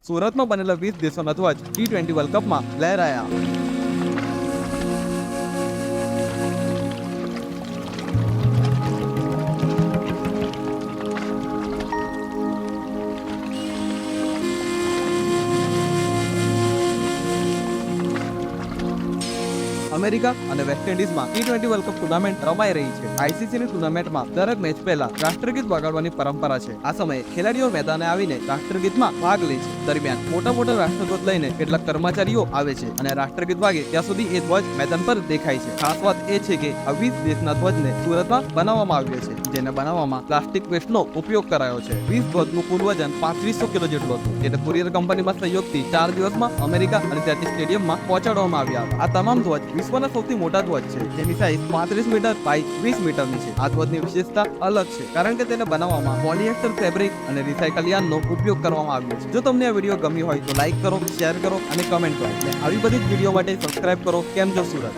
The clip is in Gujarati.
સુરતમાં બનેલા 20 દેશોના ધ્વજ T20 વર્લ્ડ કપમાં લહેરાયા. અમેરિકા અને વેસ્ટ ઇન્ડિઝમાં T20 વર્લ્ડ કપ ટુર્નામેન્ટ રમાઈ રહી છે. આઈસીસીની ટુર્નામેન્ટમાં દરેક મેચ પહેલા રાષ્ટ્રગીત વગાડવાની પરંપરા છે. આ સમયે ખેલાડીઓ મેદાને આવીને રાષ્ટ્રગીતમાં ભાગ લે છે. દરમિયાન મોટા રાષ્ટ્રધ્વજ લઈને કેટલાક કર્મચારીઓ આવે છે અને રાષ્ટ્રગીત વાગે ત્યાં સુધી એ ધ્વજ મેદાન પર દેખાય છે. ખાસ વાત એ છે કે આ 20 દેશના ધ્વજને સુરતમાં બનાવવામાં આવ્યો છે, જેને બનાવવામાં પ્લાસ્ટિક વેસ્ટનો ઉપયોગ કરાયો છે. 20 ધ્વજનું કુલ વજન 3500 કિલો જેટલું હતું, જેને કુરિયર કંપનીમાં સહયોગથી 4 દિવસમાં અમેરિકા અને ત્યાંથી સ્ટેડિયમમાં પહોંચાડવામાં આવ્યા હતા. આ તમામ ધ્વજ વિશ્વના સૌથી મોટા ધ્વજ છે, જેની સાઈઝ 35 મીટર બાય 20 મીટરની છે. આ ધ્વજની વિશેષતા અલગ છે, કારણ કે તેને બનાવવામાં પોલિએસ્ટર ફેબ્રિક અને રિસાયકલ યાર્નનો ઉપયોગ કરવામાં આવ્યો છે. જો તમને આ વિડીયો ગમ્યો હોય તો લાઈક કરો, શેર કરો અને કમેન્ટ કરો. અને આવી બધી જ વિડીયો માટે સબસ્ક્રાઇબ કરો કેમ જો સુરત.